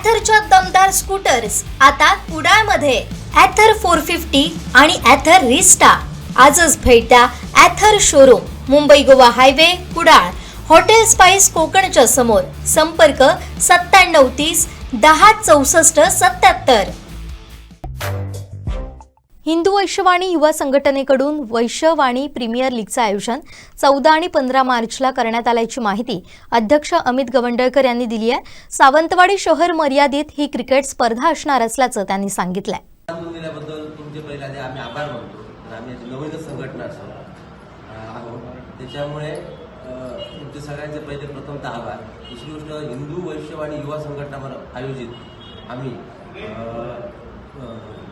ॲथरच्या दमदार स्कूटर्स आता कुडाळमध्ये ॲथर 450 आणि ॲथर रिस्टा. आजच भेट द्या Ather showroom, Mumbai Goa highway, Kudal, hotel spice कोकणच्या समोर. संपर्क 9730 10 64 77. हिंदू वैश्यवाणी युवा संघटनेकडून वैश्यवाणी प्रीमियर लीगचं आयोजन 14 आणि 15 मार्चला करण्यात आल्याची माहिती अध्यक्ष अमित गवंडळकर यांनी दिली आहे. सावंतवाडी शहर मर्यादित ही क्रिकेट स्पर्धा असणार असल्याचं त्यांनी सांगितलंय. दिल्याबद्दल तुमचे पहिले आम्ही आभार मानतो. आम्ही नवीन संघटना आहोत, त्याच्यामुळे तुमचे सगळ्यांचे पहिले प्रथमतः आभार. दुसरी गोष्ट, हिंदू वैश्यवाणी युवा संघटना आयोजित आम्ही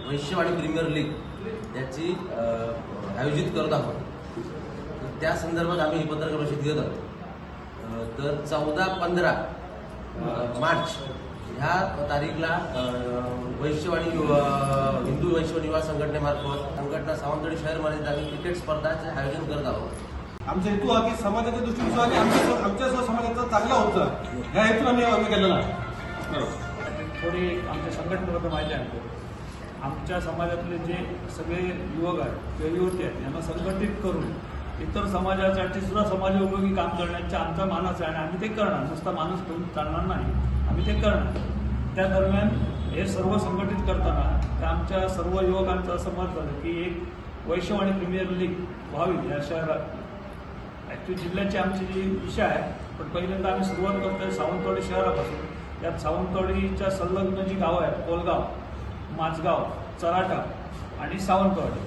वैश्यवाणी प्रीमियर लीग याची आयोजित करत आहोत. त्या संदर्भात आम्ही ही पत्रकार परिषद घेत आहोत. तर 14-15 मार्च ह्या तारीखला वैश्यवाणी हिंदू वैश्यवाणी युवा संघटनेमार्फत संघटना सावंतवाडी शहरमध्ये आम्ही क्रिकेट स्पर्धाचे आयोजन करत आहोत. आमचा हेतू हा की समाजाच्या दृष्टीने आणि आमच्या समाजाचा चांगला होता ह्या हेतूने आम्ही केलेला आहे. थोडी आमच्या संघटनेबद्दल माहिती आहे. आमच्या समाजातले जे सगळे युवक आहेत किंवा युवती आहेत यांना संघटित करून इतर समाजासाठी सुद्धा समाजोपयोगी काम करण्याचा आमचा मानस आहे आणि आम्ही ते करणार. नुसता माणूस घेऊन चालणार नाही, आम्ही ते करणार. त्या दरम्यान हे सर्व संघटित करताना आमच्या सर्व युवकांचं असं मत झालं की एक वैश्यवाणी प्रीमियर लीग व्हावी या शहरात. ॲक्च्युली जिल्ह्याची आमची जी दिशा आहे, पण पहिल्यांदा आम्ही सुरुवात करतोय सावंतवाडी शहरापासून. यात सावंतवाडीच्या संलग्न जी गावं आहेत, कोलगाव, माझगाव, चराटा आणि सावंतवाडी,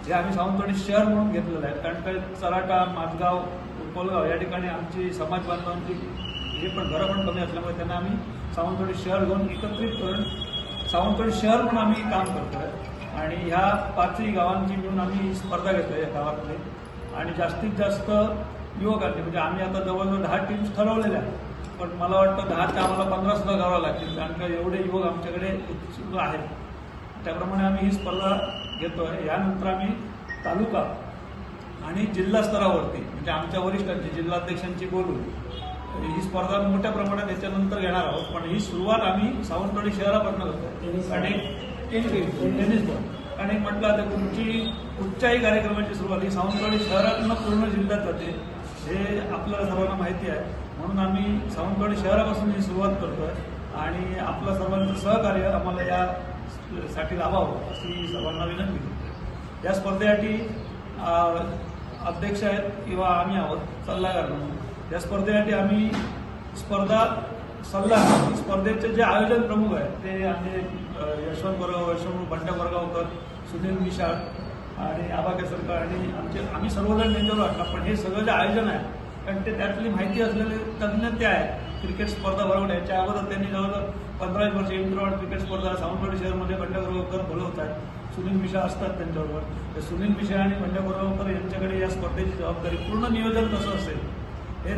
हे आम्ही सावंतवाडी शहर म्हणून घेतलेलं आहे. कारण काय, चराटा, माझगाव, कोलगाव या ठिकाणी आमची समाज बांधवांची हे पण घरं पण कमी असल्यामुळे त्यांना आम्ही सावंतवाडी शहर घेऊन एकत्रित करून सावंतवाडी शहर म्हणून आम्ही काम करतोय. आणि ह्या 5ही गावांची मिळून आम्ही स्पर्धा घेतोय या गावातले. आणि जास्तीत जास्त युवकांनी, म्हणजे आम्ही आता जवळजवळ 10 टीम्स ठरवलेल्या आहेत, पण मला वाटतं 10च्या आम्हाला 15 सुद्धा करावं लागतील. कारण का एवढे युवक आमच्याकडे उत्सुक आहेत. त्याप्रमाणे आम्ही ही स्पर्धा घेतोय. यानंतर आम्ही तालुका आणि जिल्हा स्तरावरती म्हणजे आमच्या वरिष्ठांची, जिल्हाध्यक्षांची बोलून ही स्पर्धा मोठ्या प्रमाणात याच्यानंतर घेणार आहोत. पण ही सुरुवात आम्ही सावंतवाडी शहरापासून करतोय. आणि टेनिस बॉल आणि म्हटलं आता कुठच्याही कार्यक्रमाची सुरुवात ही सावंतवाडी शहरातून पूर्ण जिल्ह्यात जाते, हे आपल्याला सर्वांना माहिती आहे. म्हणून आम्ही सावंतवाडी शहरापासून ही सुरुवात करतोय आणि आपलं सर्वांचं सहकार्य आम्हाला यासाठी लाभावं अशी सर्वांना विनंती. या स्पर्धेसाठी अध्यक्ष आहेत किंवा आम्ही आहोत सल्लागार म्हणून. या स्पर्धेसाठी आम्ही स्पर्धा सल्लागार, स्पर्धेचे जे आयोजन प्रमुख आहेत ते आमचे यशवंत बंड्या बोरगावकर, सुनील मिशाळ आणि आबा केसरकर आणि आम्ही सर्वजण त्यांच्यावर वाटला. पण हे सगळं जे आयोजन आहे, कारण ते त्यातली माहिती असलेले तज्ज्ञ ते आहेत क्रिकेट स्पर्धा भरवल्या. याच्या अगोदर त्यांनी जवळजवळ 15 वर्ष इंटरवर्ल्ड क्रिकेट स्पर्धा सावंतवाडी शहरमध्ये बंड्या बोरगावकर बोलवत आहेत. सुनील मिशा असतात त्यांच्याबरोबर. तर सुनील मिशा आणि बंड्या बोरगावकर यांच्याकडे या स्पर्धेची जबाबदारी, पूर्ण नियोजन कसं असेल, हे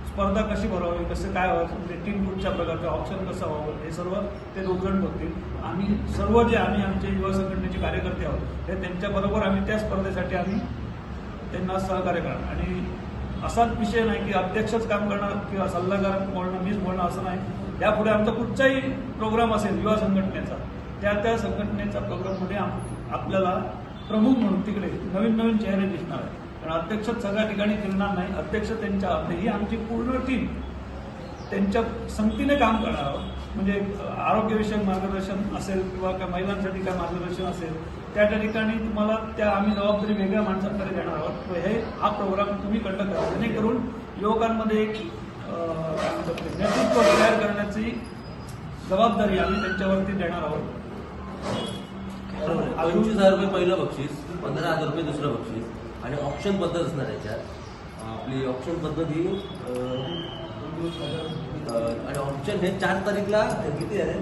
स्पर्धा कशी भरावी, कसं काय व्हावं, टीम कुठच्या प्रकारचं, ऑप्शन कसं व्हावं, हे सर्व ते दोघजण बघतील. आम्ही सर्व जे आम्ही आमचे युवा संघटनेचे कार्यकर्ते आहोत हे त्यांच्याबरोबर आम्ही त्या स्पर्धेसाठी आम्ही त्यांना सहकार्य करणार. आणि असाच विषय नाही की अध्यक्षच काम करणार किंवा सल्लागार बोलणं, मीच बोलणं असं नाही. यापुढे आमचा कुठचाही प्रोग्राम असेल युवा संघटनेचा, त्या संघटनेच्या प्रोग्राममध्ये आपल्याला प्रमुख म्हणून तिकडे नवीन चेहरे दिसणार आहेत. कारण अध्यक्षच सगळ्या ठिकाणी फिरणार नाही. अध्यक्ष त्यांच्या ही आमची पूर्ण टीम त्यांच्या संगतीने काम करणार आहोत. म्हणजे आरोग्यविषयक मार्गदर्शन असेल किंवा काय महिलांसाठी काय मार्गदर्शन असेल, त्या ठिकाणी तुम्हाला त्या आम्ही जबाबदारी वेगळ्या माणसांकडे देणार आहोत. हा प्रोग्राम तुम्ही कंडक्ट करा, जेणेकरून युवकांमध्ये एक नेतृत्व तयार करण्याची जबाबदारी आम्ही त्यांच्यावरती देणार आहोत. 25,000 रुपये पहिलं बक्षीस, 15,000 रुपये दुसरं बक्षीस आणि ऑप्शन पद्धत असणार याच्यात. आपली ऑप्शन पद्धत ही आणि ऑप्शन हे 4 तारीखला किती आहे?